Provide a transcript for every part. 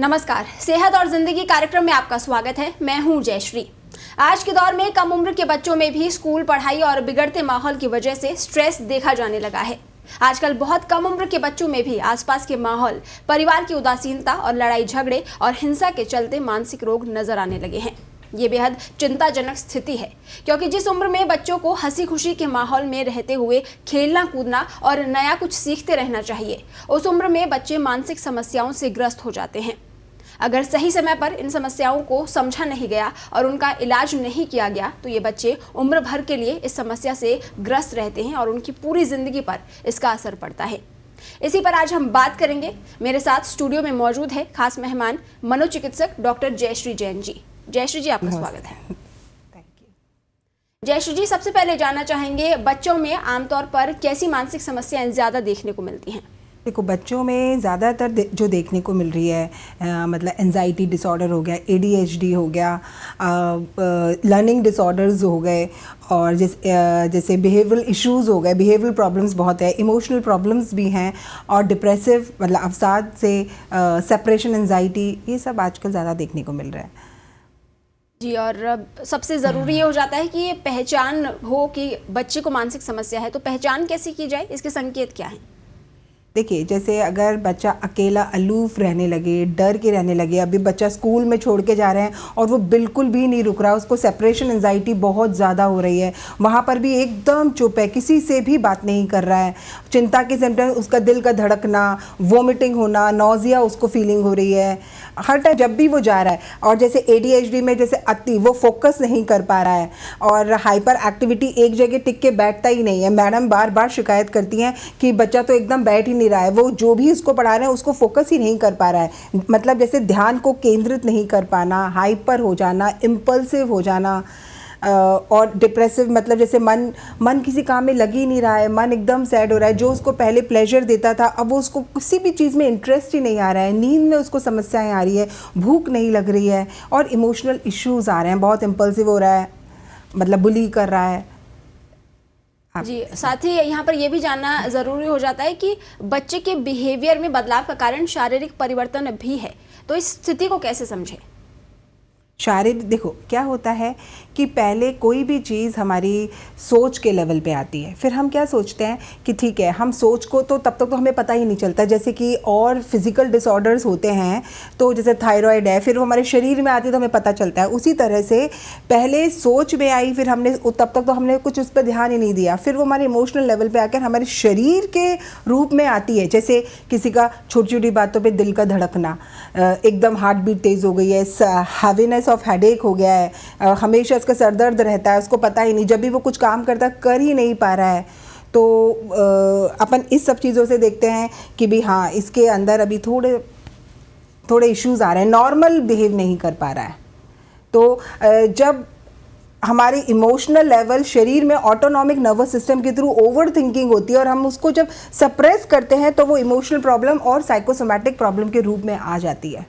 नमस्कार, सेहत और जिंदगी कार्यक्रम में आपका स्वागत है। मैं हूं जयश्री। आज के दौर में कम उम्र के बच्चों में भी स्कूल पढ़ाई और बिगड़ते माहौल की वजह से स्ट्रेस देखा जाने लगा है। आजकल बहुत कम उम्र के बच्चों में भी आसपास के माहौल, परिवार की उदासीनता और लड़ाई झगड़े और हिंसा के चलते मानसिक रोग नजर आने लगे हैं। ये बेहद चिंताजनक स्थिति है, क्योंकि जिस उम्र में बच्चों को हंसी खुशी के माहौल में रहते हुए खेलना कूदना और नया कुछ सीखते रहना चाहिए, उस उम्र में बच्चे मानसिक समस्याओं से ग्रस्त हो जाते हैं। अगर सही समय पर इन समस्याओं को समझा नहीं गया और उनका इलाज नहीं किया गया तो ये बच्चे उम्र भर के लिए इस समस्या से ग्रस्त रहते हैं और उनकी पूरी जिंदगी पर इसका असर पड़ता है। इसी पर आज हम बात करेंगे। मेरे साथ स्टूडियो में मौजूद है खास मेहमान मनोचिकित्सक डॉक्टर जयश्री जैन जी। जयश्री जी, आपका स्वागत है। जयश्री जी, सबसे पहले जानना चाहेंगे, बच्चों में आमतौर पर कैसी मानसिक समस्याएं ज्यादा देखने को मिलती हैं? देखो, बच्चों में ज़्यादातर जो देखने को मिल रही है मतलब एंजाइटी डिसऑर्डर हो गया, ADHD हो गया, लर्निंग डिसऑर्डर्स हो गए, और जैसे बिहेवियरल इश्यूज़ हो गए, बिहेवियरल प्रॉब्लम्स बहुत है, इमोशनल प्रॉब्लम्स भी हैं, और डिप्रेसिव मतलब अवसाद से सेपरेशन एंजाइटी, ये सब आजकल ज़्यादा देखने को मिल रहा है जी। और सबसे ज़रूरी ये हो जाता है कि ये पहचान हो कि बच्चे को मानसिक समस्या है, तो पहचान कैसे की जाए, इसके संकेत क्या हैं? देखिए, जैसे अगर बच्चा अकेला अलूफ रहने लगे, डर के रहने लगे, अभी बच्चा स्कूल में छोड़ के जा रहे हैं और वो बिल्कुल भी नहीं रुक रहा, उसको सेपरेशन एंजाइटी बहुत ज़्यादा हो रही है, वहाँ पर भी एकदम चुप है, किसी से भी बात नहीं कर रहा है, चिंता के सिम्टम्स, उसका दिल का धड़कना, वोमिटिंग होना, नौजिया उसको फीलिंग हो रही है हर टाइम जब भी वो जा रहा है, और जैसे ADHD में जैसे अति वो फोकस नहीं कर पा रहा है, और हाइपर एक्टिविटी, एक जगह टिक के बैठता ही नहीं है। मैडम बार बार शिकायत करती हैं कि बच्चा तो एकदम बैठ ही नहीं रहा है, वो जो भी उसको पढ़ा रहे हैं उसको फोकस ही नहीं कर पा रहा है, मतलब जैसे ध्यान को केंद्रित नहीं कर पाना, हाइपर हो जाना, इम्पल्सिव हो जाना, और डिप्रेसिव मतलब जैसे मन किसी काम में लग ही नहीं रहा है, मन एकदम सैड हो रहा है, जो उसको पहले प्लेजर देता था अब वो उसको किसी भी चीज़ में इंटरेस्ट ही नहीं आ रहा है, नींद में उसको समस्याएं आ रही है, भूख नहीं लग रही है, और इमोशनल इश्यूज़ आ रहे हैं, बहुत इम्पल्सिव हो रहा है, मतलब बुली कर रहा है जी। साथ ही यहाँ पर यह भी जानना ज़रूरी हो जाता है कि बच्चे के बिहेवियर में बदलाव का कारण शारीरिक परिवर्तन भी है, तो इस स्थिति को कैसे समझें? शारीरिक, देखो क्या होता है कि पहले कोई भी चीज़ हमारी सोच के लेवल पे आती है, फिर हम क्या सोचते हैं कि ठीक है, हम सोच को तो तब तक तो हमें पता ही नहीं चलता, जैसे कि और फिज़िकल डिसऑर्डर्स होते हैं, तो जैसे थायराइड है, फिर वो हमारे शरीर में आती है तो हमें पता चलता है। उसी तरह से पहले सोच में आई, फिर हमने तब तक तो हमने कुछ उस पर ध्यान ही नहीं दिया, फिर वो हमारे इमोशनल लेवल पर आकर हमारे शरीर के रूप में आती है। जैसे किसी का छोटी छोटी बातों पर दिल का धड़कना, एकदम हार्ट बीट तेज़ हो गई है, हैवीनेस ऑफ हेडेक हो गया है, हमेशा इसका सर दर्द रहता है, उसको पता ही नहीं, जब भी वो कुछ काम करता कर ही नहीं पा रहा है, तो अपन इस सब चीज़ों से देखते हैं कि भी हाँ, इसके अंदर अभी थोड़े इश्यूज आ रहे हैं, नॉर्मल बिहेव नहीं कर पा रहा है। तो जब हमारी इमोशनल लेवल शरीर में ऑटोनॉमिक नर्वस सिस्टम के थ्रू ओवर थिंकिंग होती है, और हम उसको जब सप्रेस करते हैं तो वो इमोशनल प्रॉब्लम और साइकोसोमैटिक प्रॉब्लम के रूप में आ जाती है।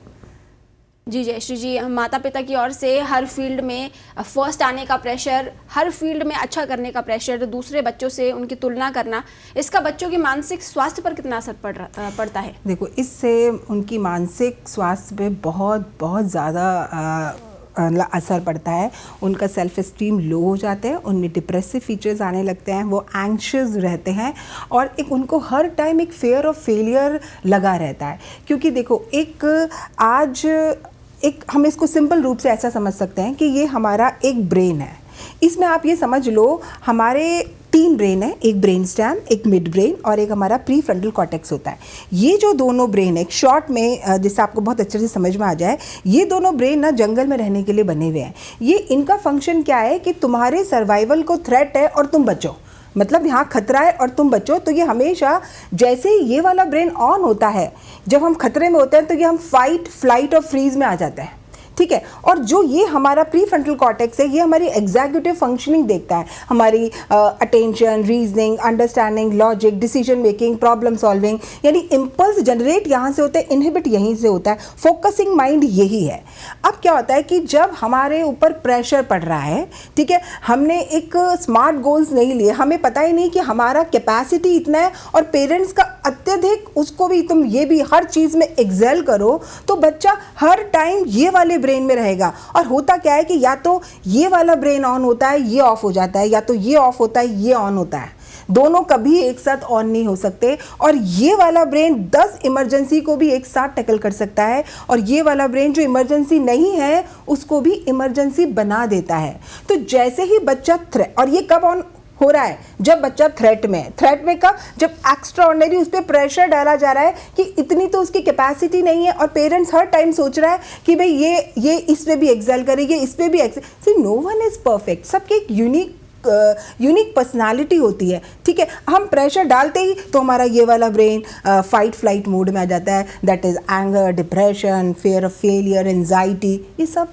जी जयश्री जी, माता पिता की ओर से हर फील्ड में फर्स्ट आने का प्रेशर, हर फील्ड में अच्छा करने का प्रेशर, दूसरे बच्चों से उनकी तुलना करना, इसका बच्चों की मानसिक स्वास्थ्य पर कितना असर पड़ता है? देखो, इससे उनकी मानसिक स्वास्थ्य पे बहुत ज़्यादा असर पड़ता है। उनका सेल्फ एस्टीम लो हो जाते हैं, उनमें डिप्रेसिव फीचर्स आने लगते हैं, वो एंग्शियस रहते हैं, और एक उनको हर टाइम एक फेयर ऑफ फेलियर लगा रहता है। क्योंकि देखो, हम इसको सिंपल रूप से ऐसा समझ सकते हैं कि ये हमारा एक ब्रेन है। इसमें आप ये समझ लो, हमारे 3 ब्रेन है, एक ब्रेन स्टेम, एक मिड ब्रेन, और एक हमारा प्री फ्रंटल कॉर्टेक्स होता है। ये जो दोनों ब्रेन है, शॉर्ट में जिससे आपको बहुत अच्छे से समझ में आ जाए, ये दोनों ब्रेन ना जंगल में रहने के लिए बने हुए हैं। ये इनका फंक्शन क्या है कि तुम्हारे सर्वाइवल को थ्रेट है और तुम बचो, मतलब यहाँ खतरा है और तुम बचो। तो ये हमेशा, जैसे ही ये वाला ब्रेन ऑन होता है, जब हम खतरे में होते हैं तो ये हम फाइट, फ्लाइट और फ्रीज में आ जाते हैं। ठीक है। और जो ये हमारा प्री फ्रंटल कॉर्टेक्स है, ये हमारी एग्जीक्यूटिव फंक्शनिंग देखता है, हमारी attention, reasoning, understanding, logic, decision making, problem solving, यानी इम्पल्स जनरेट यहाँ से होता है, इनहिबिट यहीं से होता है, फोकसिंग माइंड यही है। अब क्या होता है कि जब हमारे ऊपर प्रेशर पड़ रहा है, ठीक है, हमने एक स्मार्ट गोल्स नहीं लिए, हमें पता ही नहीं कि हमारा कैपेसिटी इतना है, और पेरेंट्स का अत्यधिक उसको भी तुम ये भी हर चीज़ में एक्सेल करो, तो बच्चा हर टाइम ये वाले ब्रेन में रहेगा। और होता क्या है कि या तो ये वाला ब्रेन ऑन होता है, ये ऑफ हो जाता है, या तो ये ऑफ होता है, ये ऑन होता है, दोनों कभी एक साथ ऑन नहीं हो सकते। और ये वाला ब्रेन 10 इमरजेंसी को भी एक साथ टैकल कर सकता है, और ये वाला ब्रेन जो इमरजेंसी नहीं है उसको भी इमरजेंसी बना देता है। तो जैसे ही बच्चा और ये कब ऑन हो रहा है? जब बच्चा थ्रेट में कब? जब एक्स्ट्रा ऑर्डिनरी उस पर प्रेशर डाला जा रहा है कि इतनी तो उसकी कैपेसिटी नहीं है, और पेरेंट्स हर टाइम सोच रहा है कि भाई ये इस पे भी एक्सेल करेगी, इस पे भी excel. See, no one is perfect, सबके एक यूनिक पर्सनालिटी होती है, ठीक है। हम प्रेशर डालते ही तो हमारा ये वाला ब्रेन फाइट फ्लाइट मोड में आ जाता है, that is anger, depression, fear of failure, anxiety, ये सब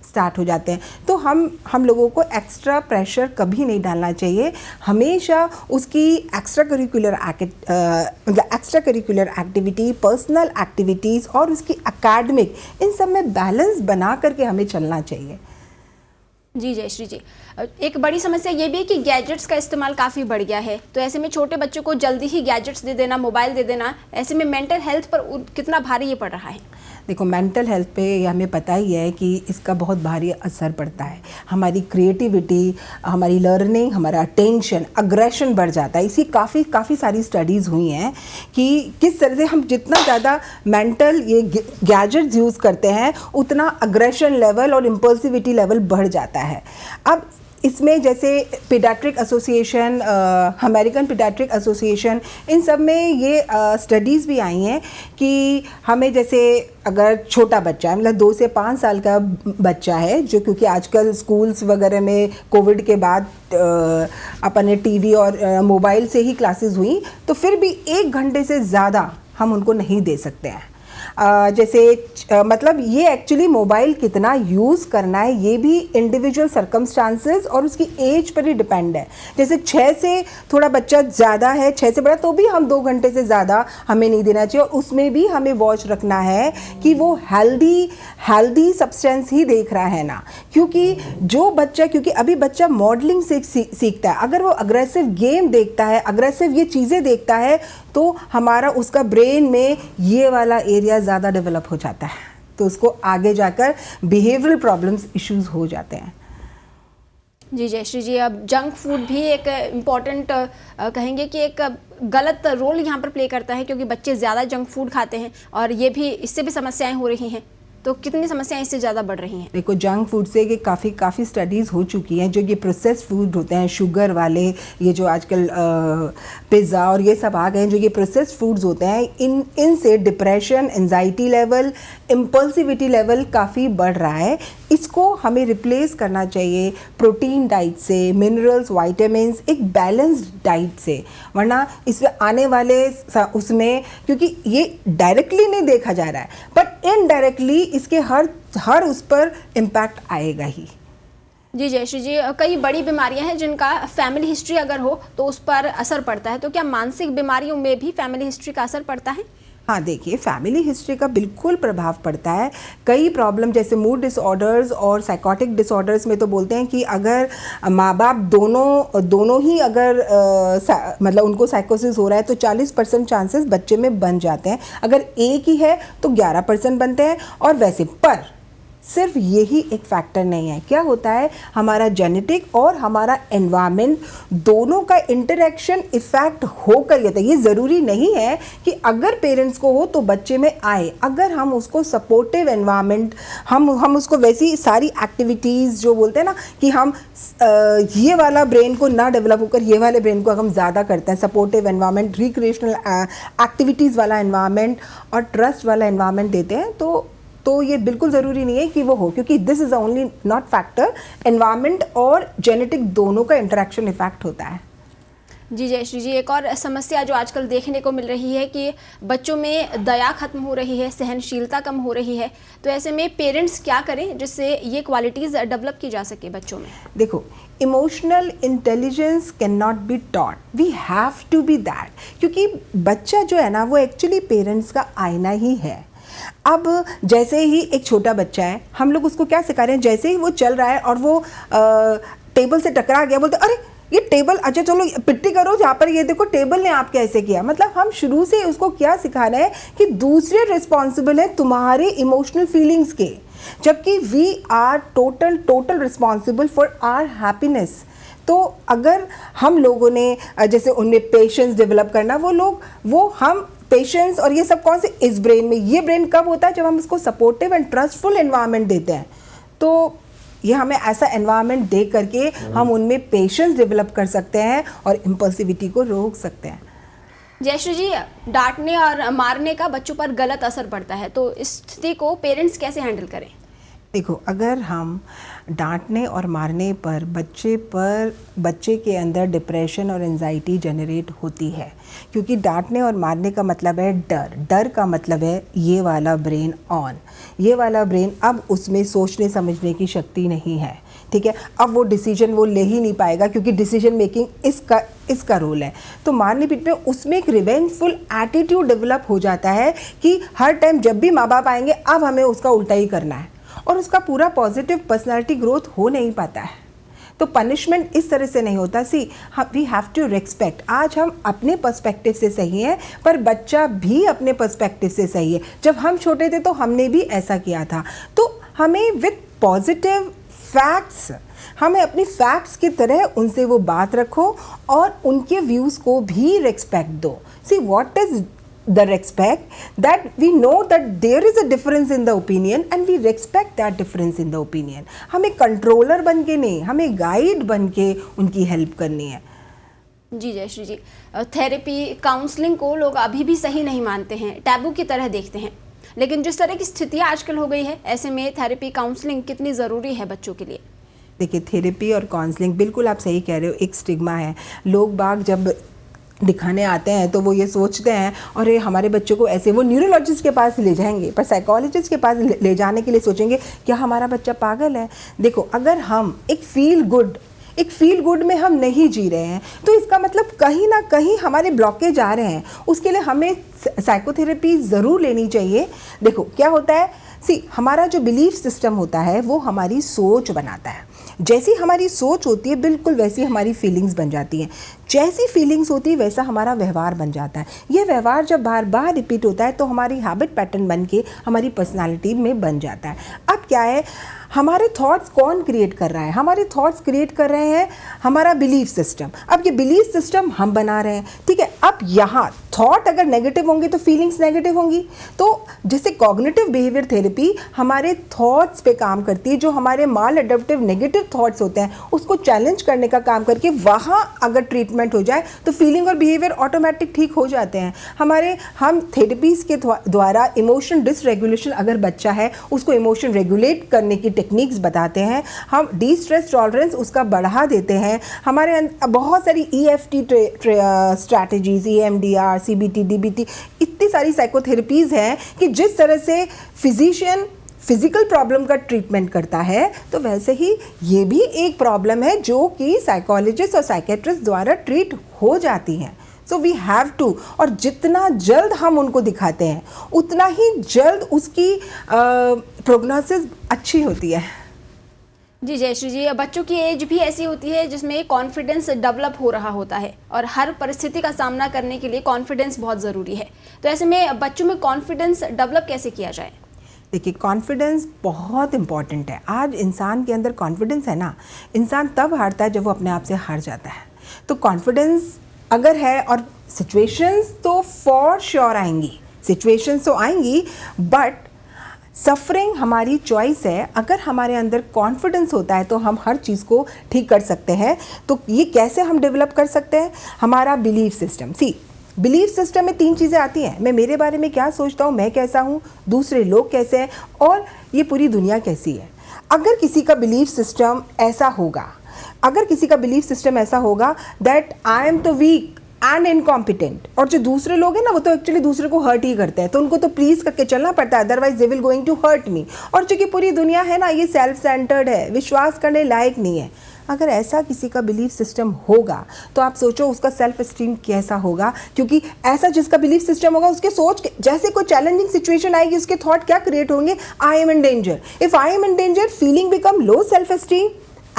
स्टार्ट हो जाते हैं। तो हम लोगों को एक्स्ट्रा प्रेशर कभी नहीं डालना चाहिए, हमेशा उसकी extra curricular activity, personal activities और उसकी एकेडमिक, इन सब में बैलेंस बना करके हमें चलना चाहिए। जी जयश्री जी, एक बड़ी समस्या ये भी है कि गैजेट्स का इस्तेमाल काफ़ी बढ़ गया है, तो ऐसे में छोटे बच्चों को जल्दी ही गैजेट्स दे देना, मोबाइल दे देना, ऐसे में मेंटल हेल्थ पर कितना भारी ये पड़ रहा है? देखो, मेंटल हेल्थ पे हमें पता ही है कि इसका बहुत भारी असर पड़ता है। हमारी क्रिएटिविटी, हमारी लर्निंग, हमारा अटेंशन, अग्रेशन बढ़ जाता है। इसी काफ़ी सारी स्टडीज़ हुई हैं कि किस तरह से हम जितना ज़्यादा मेंटल ये गैजेट्स यूज़ करते हैं, उतना अग्रेशन लेवल और इम्पल्सिविटी लेवल बढ़ जाता है। अब इसमें जैसे pediatric association, American pediatric association, इन सब में ये स्टडीज़ भी आई हैं कि हमें जैसे अगर छोटा बच्चा है, मतलब 2 से 5 साल का बच्चा है, जो क्योंकि आजकल स्कूल्स वगैरह में कोविड के बाद अपने टीवी और मोबाइल से ही क्लासेस हुई, तो फिर भी 1 घंटे से ज़्यादा हम उनको नहीं दे सकते हैं। मतलब ये एक्चुअली मोबाइल कितना यूज़ करना है, ये भी इंडिविजुअल सर्कमस्टांसेस और उसकी एज पर ही डिपेंड है। जैसे 6 से थोड़ा बच्चा ज़्यादा है, 6 से बड़ा, तो भी हम 2 घंटे से ज़्यादा हमें नहीं देना चाहिए, और उसमें भी हमें वॉच रखना है कि वो हेल्दी सब्सटेंस ही देख रहा है ना, क्योंकि क्योंकि अभी बच्चा मॉडलिंग से सीखता है। अगर वो अग्रेसिव गेम देखता है, अग्रेसिव ये चीज़ें देखता है, तो हमारा उसका ब्रेन में ये वाला एरिया ज़्यादा डेवलप हो जाता है, तो उसको आगे जाकर बिहेवियरल प्रॉब्लम्स इश्यूज हो जाते हैं। जी जयश्री जी, अब जंक फूड भी एक इम्पॉर्टेंट कहेंगे कि एक गलत रोल यहाँ पर प्ले करता है, क्योंकि बच्चे ज़्यादा जंक फूड खाते हैं और ये भी, इससे भी समस्याएं हो रही हैं। तो कितनी समस्याएं इससे ज़्यादा बढ़ रही हैं? देखो, जंक फूड से कि काफ़ी स्टडीज़ हो चुकी हैं, जो ये प्रोसेस्ड फूड होते हैं, शुगर वाले, ये जो आजकल पिज़्ज़ा और ये सब आ गए हैं, जो ये प्रोसेस्ड फूड्स होते हैं, इनसे depression, anxiety level, impulsivity level काफ़ी बढ़ रहा है। इसको हमें रिप्लेस करना चाहिए प्रोटीन डाइट से, मिनरल्स, वाइटामिन्स, एक बैलेंस्ड डाइट से, वरना इसमें आने वाले उसमें, क्योंकि ये डायरेक्टली नहीं देखा जा रहा है, बट इनडायरेक्टली इसके हर उस पर इम्पैक्ट आएगा ही। जी जयश्री जी, कई बड़ी बीमारियां हैं जिनका फैमिली हिस्ट्री अगर हो तो उस पर असर पड़ता है, तो क्या मानसिक बीमारियों में भी फैमिली हिस्ट्री का असर पड़ता है? हाँ, देखिए, फैमिली हिस्ट्री का बिल्कुल प्रभाव पड़ता है। कई प्रॉब्लम जैसे मूड डिसऑर्डर्स और साइकोटिक डिसऑर्डर्स में तो बोलते हैं कि अगर माँ बाप दोनों ही अगर मतलब उनको साइकोसिस हो रहा है, तो 40% चांसेस बच्चे में बन जाते हैं। अगर एक ही है तो 11% बनते हैं। और वैसे पर सिर्फ यही एक फैक्टर नहीं है, क्या होता है, हमारा जेनेटिक और हमारा एनवायरनमेंट दोनों का इंटरेक्शन इफेक्ट होकर ये, ये ज़रूरी नहीं है कि अगर पेरेंट्स को हो तो बच्चे में आए। अगर हम उसको सपोर्टिव एनवायरनमेंट, हम उसको वैसी सारी एक्टिविटीज़ जो बोलते हैं ना कि हम ये वाला ब्रेन को ना डेवलप होकर ये वाले ब्रेन को हम ज़्यादा करते हैं, सपोर्टिव एनवायरनमेंट, रिक्रिएशनल एक्टिविटीज़ वाला एनवायरनमेंट और ट्रस्ट वाला एनवायरनमेंट देते हैं, तो ये बिल्कुल ज़रूरी नहीं है कि वो हो, क्योंकि this is only not factor, environment और जेनेटिक दोनों का इंटरेक्शन इफेक्ट होता है। जी जयश्री जी, एक और समस्या जो आजकल देखने को मिल रही है कि बच्चों में दया खत्म हो रही है, सहनशीलता कम हो रही है। तो ऐसे में पेरेंट्स क्या करें जिससे ये क्वालिटीज़ डेवलप की जा सके बच्चों में? देखो, emotional intelligence can not be taught, we have to be that, क्योंकि बच्चा जो है ना वो एक्चुअली पेरेंट्स का आईना ही है। अब जैसे ही एक छोटा बच्चा है, हम लोग उसको क्या सिखा रहे हैं, जैसे ही वो चल रहा है और वो टेबल से टकरा गया, बोलते अरे ये टेबल, अच्छा चलो पिट्टी करो, जहाँ पर ये देखो टेबल ने आपके ऐसे किया। मतलब हम शुरू से उसको क्या सिखा रहे हैं कि दूसरे रिस्पॉन्सिबल है तुम्हारे इमोशनल फीलिंग्स के, जबकि we are total responsible for our happiness. तो अगर हम लोगों ने जैसे उनमें पेशेंस डेवलप करना, वो हम पेशेंस और ये सब कौन से, इस ब्रेन में, ये ब्रेन कब होता है जब हम इसको सपोर्टिव एंड ट्रस्टफुल एनवायरनमेंट देते हैं। तो ये हमें ऐसा एनवायरनमेंट दे करके हम उनमें पेशेंस डेवलप कर सकते हैं और इम्पल्सिविटी को रोक सकते हैं। जयश्री जी, डांटने और मारने का बच्चों पर गलत असर पड़ता है, तो इस स्थिति को पेरेंट्स कैसे हैंडल करें? देखो, अगर हम डांटने और मारने पर बच्चे के अंदर डिप्रेशन और एंजाइटी जनरेट होती है, क्योंकि डांटने और मारने का मतलब है डर का मतलब है ये वाला ब्रेन ऑन, ये वाला ब्रेन अब उसमें सोचने समझने की शक्ति नहीं है, ठीक है। अब वो डिसीजन वो ले ही नहीं पाएगा, क्योंकि डिसीजन मेकिंग इसका रोल है। तो मारने पीटने में उसमें एक रिवेंजफुल एटीट्यूड डेवलप हो जाता है कि हर टाइम जब भी माँ बाप आएंगे अब हमें उसका उल्टा ही करना है, और उसका पूरा पॉजिटिव पर्सनालिटी ग्रोथ हो नहीं पाता है। तो पनिशमेंट इस तरह से नहीं होता। We have to respect. आज हम अपने पर्सपेक्टिव से सही हैं, पर बच्चा भी अपने पर्सपेक्टिव से सही है। जब हम छोटे थे तो हमने भी ऐसा किया था। तो हमें विथ पॉजिटिव फैक्ट्स, हमें अपनी फैक्ट्स की तरह उनसे वो बात रखो और उनके व्यूज़ को भी रिस्पेक्ट दो। See what is the respect, that we know that there is a difference in the opinion and we respect that difference in the opinion. हमें कंट्रोलर बन के नहीं, हमें गाइड बन के उनकी हेल्प करनी है। जी जयश्री जी, थेरेपी काउंसलिंग को लोग अभी भी सही नहीं मानते हैं, टैबू की तरह देखते हैं। लेकिन जिस तरह की स्थितियाँ आजकल हो गई है, ऐसे में थेरेपी काउंसलिंग कितनी ज़रूरी है बच्चों के लिए? देखिए, थेरेपी और काउंसलिंग, बिल्कुल आप सही कह रहे हो, एक स्टिग्मा है। लोग बाग जब दिखाने आते हैं तो वो ये सोचते हैं और ये हमारे बच्चों को ऐसे, वो न्यूरोलॉजिस्ट के पास ले जाएंगे, पर साइकोलॉजिस्ट के पास ले जाने के लिए सोचेंगे क्या हमारा बच्चा पागल है। देखो, अगर हम एक फील गुड में हम नहीं जी रहे हैं तो इसका मतलब कहीं ना कहीं हमारे ब्लॉकेज आ रहे हैं। उसके लिए हमें साइकोथेरेपी ज़रूर लेनी चाहिए। देखो क्या होता है, हमारा जो बिलीफ सिस्टम होता है वो हमारी सोच बनाता है। जैसी हमारी सोच होती है बिल्कुल वैसी हमारी फीलिंग्स बन जाती हैं। जैसी फीलिंग्स होती है वैसा हमारा व्यवहार बन जाता है। ये व्यवहार जब बार बार रिपीट होता है तो हमारी हैबिट पैटर्न बन के हमारी पर्सनालिटी में बन जाता है। अब क्या है, हमारे थॉट्स कौन क्रिएट कर रहा है? हमारे थॉट्स क्रिएट कर रहे हैं हमारा बिलीफ सिस्टम। अब ये बिलीफ सिस्टम हम बना रहे हैं, ठीक है। अब यहाँ थॉट अगर नेगेटिव होंगे तो फीलिंग्स नेगेटिव होंगी। तो जैसे कॉग्निटिव बिहेवियर थेरेपी हमारे थॉट्स पे काम करती है, जो हमारे माल एडप्टिव नेगेटिव थॉट्स होते हैं उसको चैलेंज करने का काम करके वहाँ अगर ट्रीटमेंट हो जाए तो फीलिंग और बिहेवियर ऑटोमेटिक ठीक हो जाते हैं। हम थेरेपीज़ के द्वारा इमोशन डिसरेगुलेशन, अगर बच्चा है उसको इमोशन रेगुलेट करने की टेक्निक्स बताते हैं। हम डी स्ट्रेस टॉलरेंस उसका बढ़ा देते हैं। हमारे बहुत सारी EFT strategies, EMDR, CBT, DBT, इतनी सारी साइकोथेरेपीज़ हैं कि जिस तरह से फिजिशियन फिजिकल प्रॉब्लम का ट्रीटमेंट करता है तो वैसे ही ये भी एक प्रॉब्लम है जो कि साइकोलॉजिस्ट और साइकेट्रिस्ट द्वारा ट्रीट हो जाती हैं। सो वी हैव टू, और जितना जल्द हम उनको दिखाते हैं उतना ही जल्द उसकी प्रोग्नोसिस अच्छी होती है। जी जयश्री जी, बच्चों की एज भी ऐसी होती है जिसमें कॉन्फिडेंस डेवलप हो रहा होता है और हर परिस्थिति का सामना करने के लिए कॉन्फिडेंस बहुत ज़रूरी है। तो ऐसे में बच्चों में कॉन्फिडेंस डेवलप कैसे किया जाए? देखिए, कॉन्फिडेंस बहुत इम्पॉर्टेंट है। आज इंसान के अंदर कॉन्फिडेंस है ना, इंसान तब हारता है जब वो अपने आप से हार जाता है। तो कॉन्फिडेंस अगर है, और सिचुएशंस तो फॉर श्योर आएंगी, सिचुएशंस तो आएंगी, बट सफरिंग हमारी चॉइस है। अगर हमारे अंदर कॉन्फिडेंस होता है तो हम हर चीज़ को ठीक कर सकते हैं। तो ये कैसे हम डेवलप कर सकते हैं? हमारा बिलीफ सिस्टम। बिलीफ सिस्टम में 3 चीज़ें आती हैं। मैं मेरे बारे में क्या सोचता हूँ, मैं कैसा हूँ, दूसरे लोग कैसे हैं, और ये पूरी दुनिया कैसी है। अगर किसी का बिलीफ सिस्टम ऐसा होगा, अगर किसी का बिलीफ सिस्टम ऐसा होगा दैट आई एम तो वीक एंड इनकॉम्पिटेंट, और जो दूसरे लोग हैं ना वो तो एक्चुअली दूसरे को हर्ट ही करते हैं, तो उनको तो प्लीज करके चलना पड़ता है, otherwise they will going to hurt me. और चूंकि पूरी दुनिया है ना ये सेल्फ सेंटर्ड है, विश्वास करने लायक नहीं है। अगर ऐसा किसी का बिलीफ सिस्टम होगा तो आप सोचो उसका सेल्फ एस्टीम कैसा होगा, क्योंकि ऐसा जिसका बिलीफ सिस्टम होगा उसके सोच जैसे कोई चैलेंजिंग सिचुएशन आएगी उसके थॉट क्या क्रिएट होंगे, I am in danger. If I am in danger, feeling become low self esteem,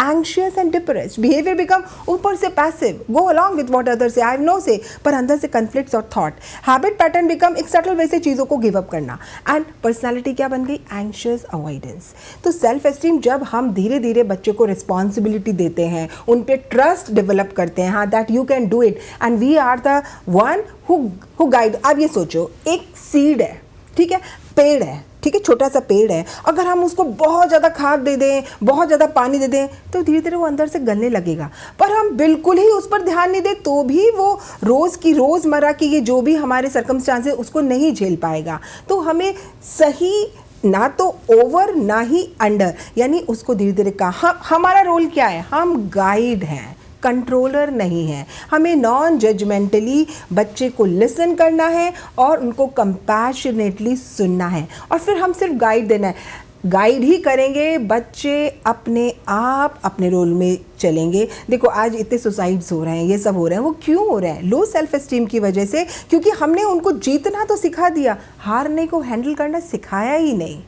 anxious and depressed, behavior become ऊपर से passive, go along with what others say, I have no say, पर अंदर से conflicts और thought, habit pattern become एक subtle way से चीज़ों को give up करना, and personality क्या बन गई, anxious avoidance। तो self esteem जब हम धीरे धीरे बच्चे को responsibility देते हैं, उन पे trust develop करते हैं, हाँ that you can do it and we are the one who guide। अब ये सोचो एक seed है, ठीक है, पेड़ है, ठीक है, छोटा सा पेड़ है, अगर हम उसको बहुत ज़्यादा खाद दे दें, बहुत ज़्यादा पानी दे दें तो धीरे धीरे वो अंदर से गलने लगेगा, पर हम बिल्कुल ही उस पर ध्यान नहीं दें तो भी वो रोज़मर्रा की ये जो भी हमारे सर्कमस्टांसेस उसको नहीं झेल पाएगा। तो हमें सही ना तो ओवर ना ही अंडर, यानी उसको धीरे धीरे हमारा रोल क्या है, हम गाइड हैं, कंट्रोलर नहीं है। हमें नॉन जजमेंटली बच्चे को लिसन करना है और उनको कंपैशनेटली सुनना है, और फिर हम सिर्फ गाइड देना है, गाइड ही करेंगे, बच्चे अपने आप अपने रोल में चलेंगे। देखो आज इतने सुसाइड्स हो रहे हैं, ये सब हो रहे हैं, वो क्यों हो रहे हैं, लो सेल्फ एस्टीम की वजह से, क्योंकि हमने उनको जीतना तो सिखा दिया, हारने को हैंडल करना सिखाया ही नहीं।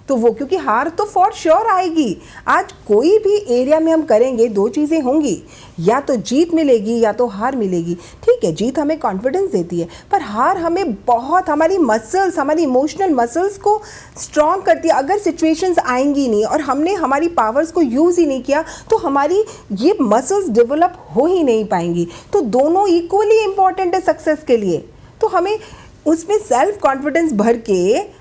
तो वो क्योंकि हार तो फॉर श्योर आएगी, आज कोई भी एरिया में हम करेंगे दो चीज़ें होंगी, या तो जीत मिलेगी या तो हार मिलेगी। ठीक है, जीत हमें कॉन्फिडेंस देती है, पर हार हमें बहुत हमारी मसल्स, हमारी इमोशनल मसल्स को स्ट्रॉन्ग करती है। अगर सिचुएशंस आएंगी नहीं और हमने हमारी पावर्स को यूज़ ही नहीं किया तो हमारी ये मसल्स डेवलप हो ही नहीं पाएंगी। तो दोनों इक्वली इम्पॉर्टेंट है सक्सेस के लिए। तो हमें उसमें सेल्फ कॉन्फिडेंस भर के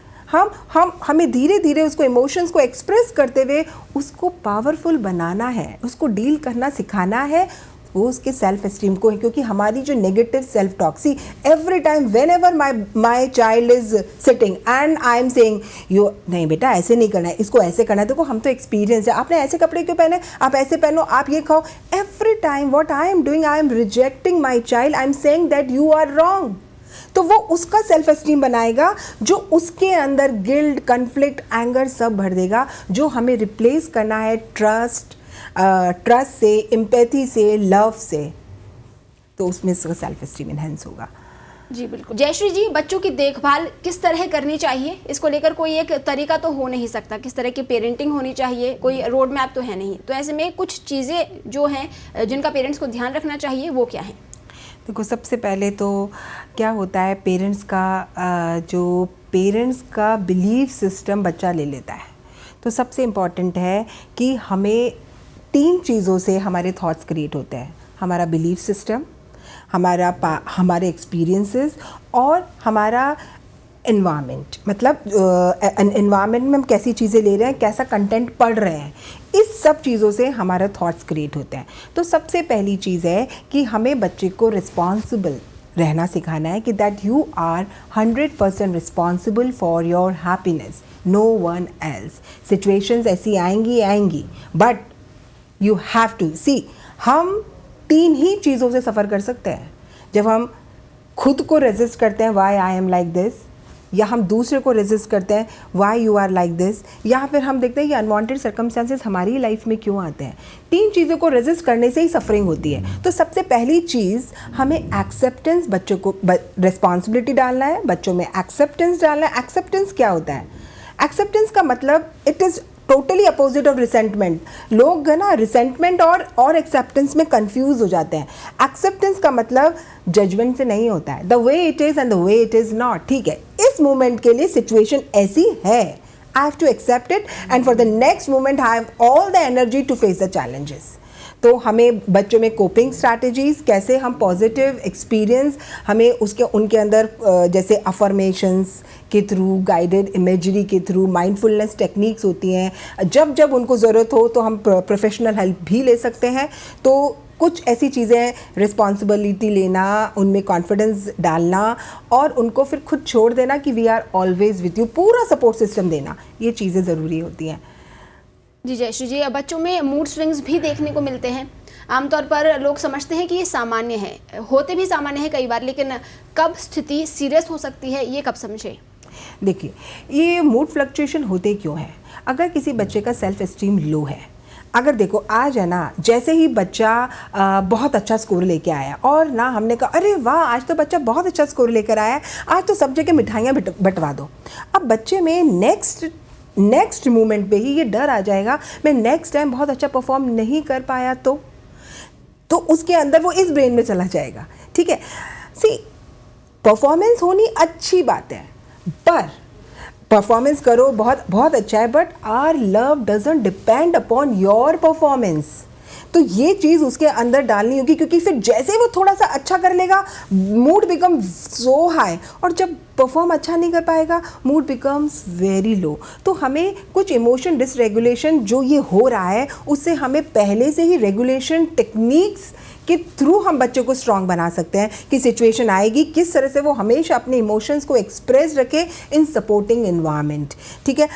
हमें धीरे धीरे उसको इमोशंस को एक्सप्रेस करते हुए उसको पावरफुल बनाना है, उसको डील करना सिखाना है, वो उसके सेल्फ एस्टीम को है। क्योंकि हमारी जो negative self talk, see every time when ever my child is sitting and I am saying you नहीं बेटा ऐसे नहीं करना है, इसको ऐसे करना है, देखो हम तो एक्सपीरियंस है, आपने ऐसे कपड़े क्यों पहने, आप ऐसे पहनो, आप ये खाओ, every time what I am doing, I am rejecting my child, I am saying that you are wrong. तो वो उसका सेल्फ एस्टीम बनाएगा जो उसके अंदर गिल्ट, कन्फ्लिक्ट, एंगर सब भर देगा, जो हमें रिप्लेस करना है ट्रस्ट से, एम्पैथी से, लव से। तो उसमें उसका सेल्फ एस्टीम इनहेंस होगा। जी बिल्कुल। जयश्री जी, बच्चों की देखभाल किस तरह करनी चाहिए, इसको लेकर कोई एक तरीका तो हो नहीं सकता, किस तरह की पेरेंटिंग होनी चाहिए, कोई रोड मैप तो है नहीं, तो ऐसे में कुछ चीज़ें जो हैं जिनका पेरेंट्स को ध्यान रखना चाहिए वो क्या है? देखो सबसे पहले तो क्या होता है, पेरेंट्स का बिलीफ सिस्टम बच्चा ले लेता है। तो सबसे इम्पॉर्टेंट है कि हमें 3 चीज़ों से हमारे थॉट्स क्रिएट होते हैं, हमारा बिलीफ सिस्टम, हमारे एक्सपीरियंसेस और हमारा एनवायरनमेंट। मतलब एनवायरनमेंट में हम कैसी चीज़ें ले रहे हैं, कैसा कंटेंट पढ़ रहे हैं, इस सब चीज़ों से हमारे थॉट्स क्रिएट होते हैं। तो सबसे पहली चीज़ है कि हमें बच्चे को रिस्पॉन्सिबल रहना सिखाना है कि that you are 100% responsible for your happiness, no one else. Situations ऐसी आएंगी but you have to see, हम 3 ही चीज़ों से सफ़र कर सकते हैं। जब हम खुद को रेजिस्ट करते हैं, why I am like this, या हम दूसरे को रेजिस्ट करते हैं, why you are like this, या फिर हम देखते हैं कि अनवांटेड सर्कमस्टांसेस हमारी लाइफ में क्यों आते हैं। 3 चीज़ों को रेजिस्ट करने से ही सफरिंग होती है। तो सबसे पहली चीज़ हमें एक्सेप्टेंस, बच्चों को रिस्पॉन्सिबिलिटी डालना है, बच्चों में एक्सेप्टेंस डालना है। एक्सेप्टेंस क्या होता है? एक्सेप्टेंस का मतलब it is totally opposite of resentment. लोग है ना रिसेंटमेंट और एक्सेप्टेंस में कंफ्यूज हो जाते हैं। एक्सेप्टेंस का मतलब जजमेंट से नहीं होता है, the way it is and the way it is not. ठीक है, इस मोमेंट के लिए सिचुएशन ऐसी है, I have to accept it and for the next moment I have all the energy to face the challenges. तो हमें बच्चों में कोपिंग स्ट्रैटेजीज़, कैसे हम पॉजिटिव एक्सपीरियंस, हमें उनके अंदर जैसे अफर्मेशंस के थ्रू, गाइडेड इमेजरी के थ्रू, माइंडफुलनेस टेक्निक्स होती हैं। जब उनको ज़रूरत हो तो हम प्रोफेशनल हेल्प भी ले सकते हैं। तो कुछ ऐसी चीज़ें, रिस्पॉन्सिबिलिटी लेना, उनमें कॉन्फिडेंस डालना और उनको फिर खुद छोड़ देना कि we are always with you, पूरा सपोर्ट सिस्टम देना, ये चीज़ें ज़रूरी होती हैं। जी जयश्री जी, बच्चों में मूड स्विंग्स भी देखने को मिलते हैं, आमतौर पर लोग समझते हैं कि ये सामान्य है, होते भी सामान्य है कई बार, लेकिन कब स्थिति सीरियस हो सकती है ये कब समझे? देखिए, ये मूड फ्लक्चुएशन होते क्यों हैं? अगर किसी बच्चे का सेल्फ एस्टीम लो है, अगर देखो आज है ना, जैसे ही बच्चा बहुत अच्छा स्कोर लेके आया और ना हमने कहा अरे वाह आज तो बच्चा बहुत अच्छा स्कोर लेकर आया है, आज तो सब जगह मिठाइयाँ बंटवा दो। अब बच्चे में नेक्स्ट मोमेंट पे ही ये डर आ जाएगा, मैं नेक्स्ट टाइम बहुत अच्छा परफॉर्म नहीं कर पाया तो उसके अंदर वो इस ब्रेन में चला जाएगा। ठीक है, सी परफॉर्मेंस होनी अच्छी बात है, पर परफॉर्मेंस करो बहुत बहुत अच्छा है, but our love doesn't depend upon your performance. तो ये चीज़ उसके अंदर डालनी होगी, क्योंकि फिर जैसे ही वो थोड़ा सा अच्छा कर लेगा मूड बिकम सो हाई, और जब परफॉर्म अच्छा नहीं कर पाएगा मूड बिकम्स वेरी लो। तो हमें कुछ इमोशन डिसरेगुलेशन जो ये हो रहा है उससे हमें पहले से ही रेगुलेशन टेक्निक्स के थ्रू हम बच्चों को स्ट्रांग बना सकते हैं कि सिचुएशन आएगी किस तरह से वो हमेशा अपने इमोशंस को एक्सप्रेस रखे इन सपोर्टिंग एनवायरनमेंट। ठीक है,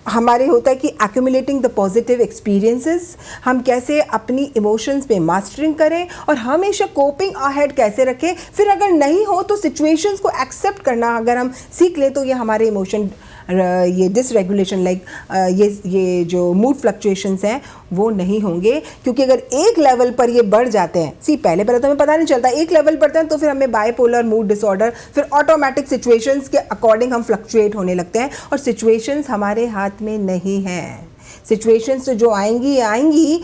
हमारे होता है कि एक्यूमुलेटिंग द पॉजिटिव एक्सपीरियंसेस, हम कैसे अपनी इमोशंस पे मास्टरिंग करें और हमेशा कोपिंग अहेड कैसे रखें। फिर अगर नहीं हो तो सिचुएशंस को एक्सेप्ट करना अगर हम सीख ले तो ये हमारे इमोशन ये डिसरेगुलेशन ये जो मूड फ्लक्चुएशंस हैं वो नहीं होंगे। क्योंकि अगर एक लेवल पर ये बढ़ जाते हैं, पहले तो हमें पता नहीं चलता, एक लेवल पर हैं तो फिर हमें बाइपोलर मूड डिसऑर्डर, फिर ऑटोमेटिक सिचुएशंस के अकॉर्डिंग हम फ्लक्चुएट होने लगते हैं, और सिचुएशंस हमारे हाथ में नहीं हैं। सिचुएशंस जो आएंगी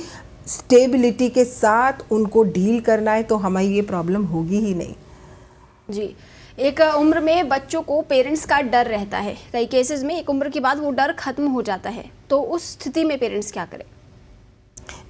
स्टेबिलिटी के साथ उनको डील करना है, तो हमें ये प्रॉब्लम होगी ही नहीं। जी, एक उम्र में बच्चों को पेरेंट्स का डर रहता है, कई केसेस में एक उम्र के बाद वो डर खत्म हो जाता है, तो उस स्थिति में पेरेंट्स क्या करें?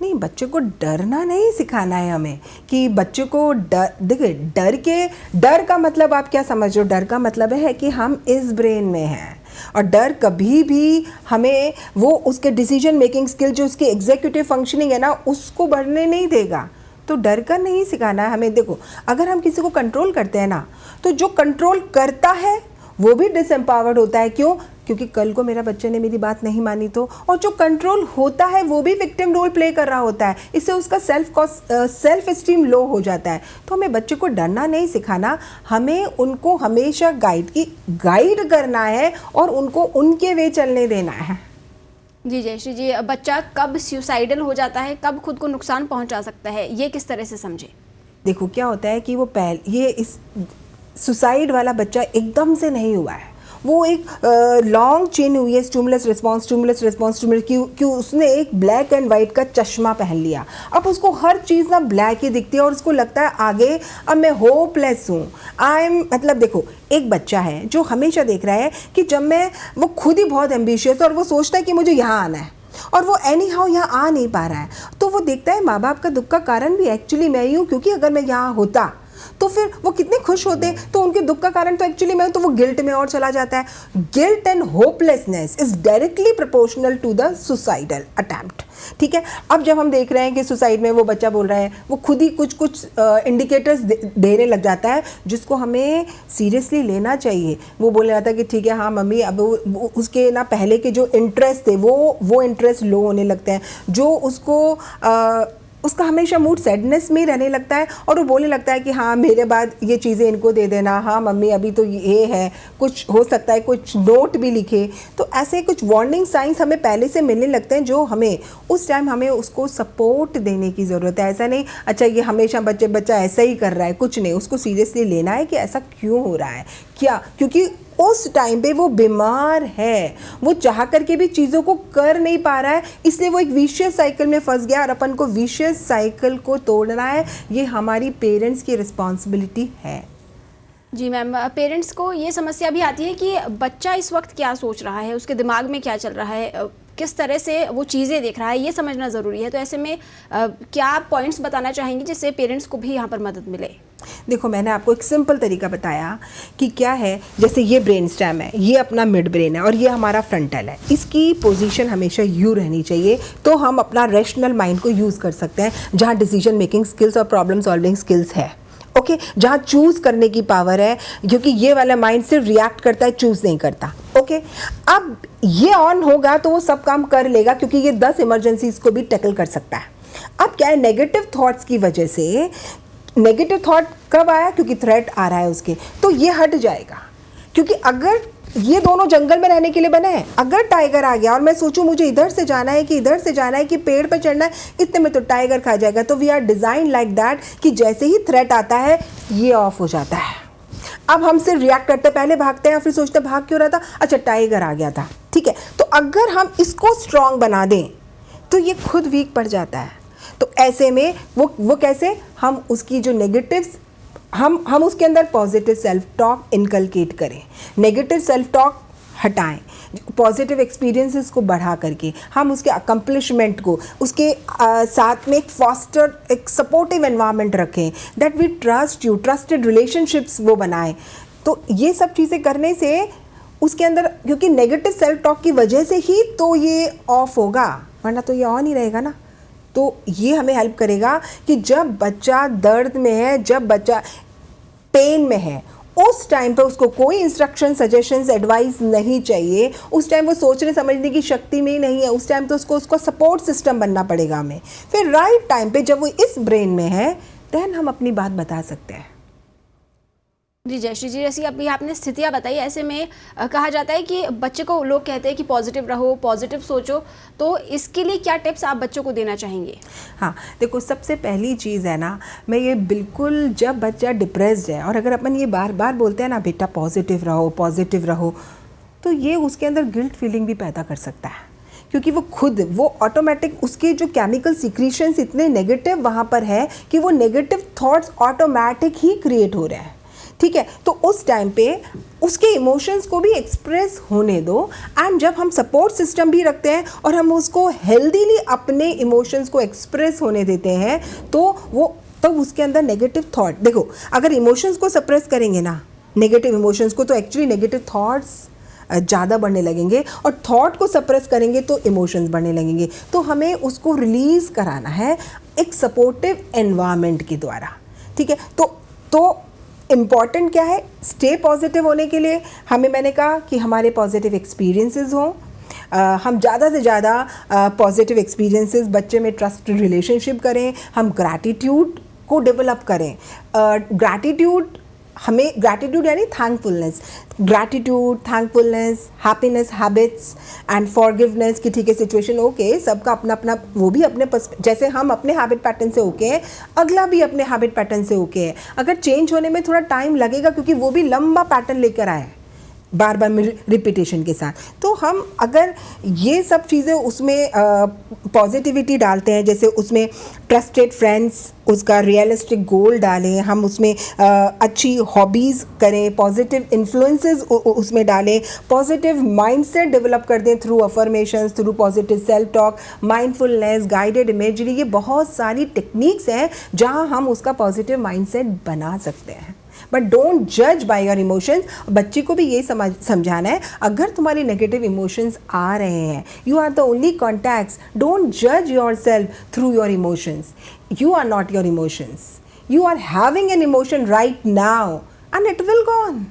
नहीं, बच्चे को डरना नहीं सिखाना है हमें कि बच्चे को देखिए डर का मतलब आप क्या समझ रहे हो? डर का मतलब है कि हम इस ब्रेन में हैं, और डर कभी भी हमें वो उसके डिसीजन मेकिंग स्किल जो उसकी एग्जीक्यूटिव फंक्शनिंग है ना उसको बढ़ने नहीं देगा। तो डर कर नहीं सिखाना है हमें। देखो, अगर हम किसी को कंट्रोल करते हैं ना, तो जो कंट्रोल करता है वो भी डिसएम्पावर्ड होता है। क्यों? क्योंकि कल को मेरा बच्चे ने मेरी बात नहीं मानी तो, और जो कंट्रोल होता है वो भी विक्टिम रोल प्ले कर रहा होता है, इससे उसका सेल्फ एस्टीम लो हो जाता है। तो हमें बच्चे को डरना नहीं सिखाना, हमें उनको हमेशा गाइड करना है और उनको उनके वे चलने देना है। जी जयश्री जी, बच्चा कब सुसाइडल हो जाता है, कब खुद को नुकसान पहुंचा सकता है, ये किस तरह से समझे? देखो क्या होता है कि इस सुसाइड वाला बच्चा एकदम से नहीं हुआ है, वो एक लॉन्ग चेन हुई है, स्टिमुलस रिस्पॉन्स क्यों उसने एक ब्लैक एंड वाइट का चश्मा पहन लिया। अब उसको हर चीज़ ना ब्लैक ही दिखती है और उसको लगता है आगे अब मैं होपलेस हूँ। मतलब देखो, एक बच्चा है जो हमेशा देख रहा है कि वो खुद ही बहुत एम्बिशियस और वो सोचता है कि मुझे यहाँ आना है, और वो एनी हाउ यहाँ आ नहीं पा रहा है, तो वो देखता है माँ बाप का दुख का कारण भी एक्चुअली मैं ही हूँ, क्योंकि अगर मैं यहाँ होता तो फिर वो कितने खुश होते, तो उनके दुख का कारण तो एक्चुअली मैं हूं, तो वो गिल्ट में और चला जाता है। Guilt and hopelessness is directly proportional to the suicidal attempt. ठीक है, अब जब हम देख रहे हैं कि सुसाइड में वो बच्चा बोल रहा है, वो खुद ही कुछ इंडिकेटर्स देने लग जाता है जिसको हमें सीरियसली लेना चाहिए। वो बोलने जाता है कि ठीक है हाँ मम्मी, अब उसके ना पहले के जो इंटरेस्ट थे वो इंटरेस्ट लो होने लगते हैं, जो उसका हमेशा मूड सैडनेस में ही रहने लगता है, और वो बोलने लगता है कि हाँ मेरे बाद ये चीज़ें इनको दे देना, हाँ मम्मी अभी तो ये है, कुछ हो सकता है कुछ नोट भी लिखे। तो ऐसे कुछ वार्निंग साइंस हमें पहले से मिलने लगते हैं, जो हमें उस टाइम हमें उसको सपोर्ट देने की ज़रूरत है। ऐसा नहीं अच्छा ये हमेशा बच्चा ऐसा ही कर रहा है, कुछ नहीं, उसको सीरियसली लेना है कि ऐसा क्यों हो रहा है, क्या, क्योंकि उस टाइम पे वो बीमार है, वो चाह करके भी चीज़ों को कर नहीं पा रहा है, इसलिए वो एक विशियस साइकिल में फंस गया, और अपन को विशियस साइकिल को तोड़ना है। ये हमारी पेरेंट्स की रिस्पॉन्सिबिलिटी है। जी मैम, पेरेंट्स को ये समस्या भी आती है कि बच्चा इस वक्त क्या सोच रहा है, उसके दिमाग में क्या चल रहा है, किस तरह से वो चीज़ें देख रहा है, ये समझना ज़रूरी है। तो ऐसे में क्या आप पॉइंट्स बताना चाहेंगी जिससे पेरेंट्स को भी यहाँ पर मदद मिले? देखो, मैंने आपको एक सिंपल तरीका बताया कि क्या है, जैसे ये ब्रेन स्टेम है, ये अपना मिड ब्रेन है और ये हमारा फ्रंटल है, इसकी पोजीशन हमेशा यू रहनी चाहिए, तो हम अपना रैशनल माइंड को यूज़ कर सकते हैं, जहाँ डिसीजन मेकिंग स्किल्स और प्रॉब्लम सॉल्विंग स्किल्स है। ओके, जहाँ चूज़ करने की पावर है, क्योंकि ये वाला माइंड सिर्फ रिएक्ट करता है, चूज़ नहीं करता। ओके, अब ये ऑन होगा तो वो सब काम कर लेगा, क्योंकि ये 10 इमरजेंसीज को भी टैकल कर सकता है। अब क्या है, नेगेटिव थॉट्स की वजह से, नेगेटिव थॉट कब आया, क्योंकि थ्रेट आ रहा है उसके, तो ये हट जाएगा। क्योंकि अगर ये दोनों जंगल में रहने के लिए बने हैं, अगर टाइगर आ गया और मैं सोचूं मुझे इधर से जाना है कि इधर से जाना है कि पेड़ पे चढ़ना है, इतने में तो टाइगर खा जाएगा। तो we are design like that कि जैसे ही थ्रेट आता है ये ऑफ हो जाता है। अब हम सिर्फ रिएक्ट करते, पहले भागते हैं फिर सोचते भाग क्यों रहा था, अच्छा टाइगर आ गया था, ठीक है। तो अगर हम इसको स्ट्रांग बना दें तो ये खुद वीक पड़ जाता है। तो ऐसे में वो कैसे, हम उसकी जो नेगेटिव्स, हम उसके अंदर पॉजिटिव सेल्फ टॉक इनकलकेट करें, नेगेटिव सेल्फ टॉक हटाएं, पॉजिटिव एक्सपीरियंसेस को बढ़ा करके हम उसके अकम्पलिशमेंट को उसके साथ में एक फॉस्टर, एक सपोर्टिव एनवायरनमेंट रखें, that we trust you, trusted relationships वो बनाएं। तो ये सब चीज़ें करने से उसके अंदर, क्योंकि नेगेटिव सेल्फ टॉक की वजह से ही तो ये ऑफ होगा, वरना तो ये ऑन ही रहेगा ना। तो ये हमें हेल्प करेगा कि जब बच्चा दर्द में है, जब बच्चा पेन में है, उस टाइम पर उसको कोई इंस्ट्रक्शन, सजेशंस, एडवाइस नहीं चाहिए। उस टाइम वो सोचने समझने की शक्ति में ही नहीं है, उस टाइम तो उसको सपोर्ट सिस्टम बनना पड़ेगा हमें। फिर राइट टाइम पे जब वो इस ब्रेन में है, देन हम अपनी बात बता सकते हैं। जी जयश्री जी, जैसी अभी आपने स्थितियाँ बताई, ऐसे में कहा जाता है कि बच्चे को, लोग कहते हैं कि पॉजिटिव रहो, पॉजिटिव सोचो, तो इसके लिए क्या टिप्स आप बच्चों को देना चाहेंगे? हाँ देखो, सबसे पहली चीज़ है ना, मैं ये बिल्कुल, जब बच्चा डिप्रेस्ड है और अगर अपन ये बार बार बोलते हैं ना बेटा पॉजिटिव रहो, पॉजिटिव रहो, तो ये उसके अंदर गिल्ट फीलिंग भी पैदा कर सकता है। क्योंकि वो ऑटोमेटिक, उसके जो केमिकल सिक्रीशंस इतने नेगेटिव वहाँ पर है कि वो नेगेटिव थॉट्स ऑटोमेटिक ही क्रिएट हो रहे हैं, ठीक है। तो उस टाइम पे उसके इमोशंस को भी एक्सप्रेस होने दो। एंड जब हम सपोर्ट सिस्टम भी रखते हैं और हम उसको हेल्दीली अपने इमोशंस को एक्सप्रेस होने देते हैं, तो तब उसके अंदर नेगेटिव थॉट, देखो अगर इमोशंस को सप्रेस करेंगे ना, नेगेटिव इमोशंस को, तो एक्चुअली नेगेटिव थॉट्स ज़्यादा बढ़ने लगेंगे, और थॉट को सप्रेस करेंगे तो इमोशंस बढ़ने लगेंगे। तो हमें उसको रिलीज़ कराना है एक सपोर्टिव एनवायरनमेंट के द्वारा, ठीक है। तो इम्पॉर्टेंट क्या है, स्टे पॉजिटिव होने के लिए हमें, मैंने कहा कि हमारे पॉजिटिव एक्सपीरियंसेस हों, हम ज़्यादा से ज़्यादा पॉजिटिव एक्सपीरियंसेस, बच्चे में ट्रस्ट रिलेशनशिप करें, हम ग्रैटिट्यूड को डेवलप करें। ग्रैटिट्यूड यानी thankfulness, happiness habits and forgiveness, कि ठीक है सिचुएशन ओके, सबका अपना अपना, वो भी अपने जैसे हम अपने हैबिट पैटर्न से ओके है, अगला भी अपने हैबिट पैटर्न से ओके है। अगर चेंज होने में थोड़ा टाइम लगेगा, क्योंकि वो भी लंबा पैटर्न लेकर आए बार बार रिपीटेशन के साथ, तो हम अगर ये सब चीज़ें उसमें पॉजिटिविटी डालते हैं, जैसे उसमें ट्रस्टेड फ्रेंड्स, उसका रियलिस्टिक गोल डालें, हम उसमें अच्छी हॉबीज़ करें, पॉजिटिव इन्फ्लुएंसेस उसमें डालें, पॉजिटिव माइंडसेट डेवलप कर दें through affirmations, through positive self talk, mindfulness, guided imagery, ये बहुत सारी टेक्निक्स हैं जहां हम उसका पॉजिटिव माइंडसेट बना सकते हैं। बट डोंट जज बाय योर इमोशंस। बच्चे को भी ये समझाना है, अगर तुम्हारे नेगेटिव इमोशंस आ रहे हैं, you are the only contacts, don't जज your self through your emotions. You are not your emotions, you are having an emotion right now and it will gone.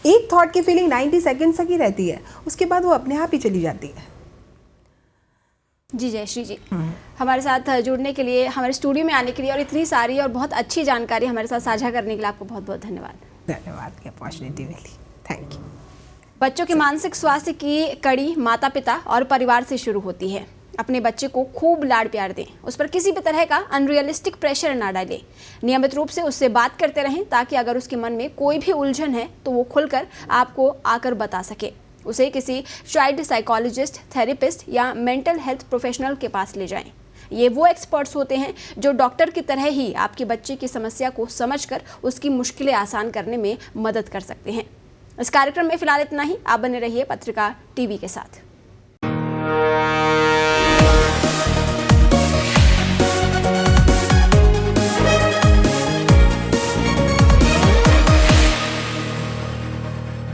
एक थॉट की फीलिंग 90 सेकेंड्स तक ही रहती है, उसके बाद वो अपने आप ही चली जाती है। जी जयश्री जी, हमारे साथ जुड़ने के लिए, हमारे स्टूडियो में आने के लिए और इतनी सारी और बहुत अच्छी जानकारी हमारे साथ साझा करने के लिए आपको बहुत बहुत धन्यवाद। धन्यवाद की अपॉर्चुनिटी मिली, थैंक यू। बच्चों के मानसिक स्वास्थ्य की कड़ी माता पिता और परिवार से शुरू होती है। अपने बच्चे को खूब लाड प्यार दें, उस पर किसी भी तरह का अनरियलिस्टिक प्रेशर ना डालें, नियमित रूप से उससे बात करते रहें, ताकि अगर उसके मन में कोई भी उलझन है तो वो खुलकर आपको आकर बता सके। उसे किसी चाइल्ड साइकोलॉजिस्ट, थेरेपिस्ट या मेंटल हेल्थ प्रोफेशनल के पास ले जाएं। ये वो एक्सपर्ट्स होते हैं जो डॉक्टर की तरह ही आपके बच्चे की समस्या को समझकर उसकी मुश्किलें आसान करने में मदद कर सकते हैं। इस कार्यक्रम में फिलहाल इतना ही। आप बने रहिए पत्रिका टीवी के साथ।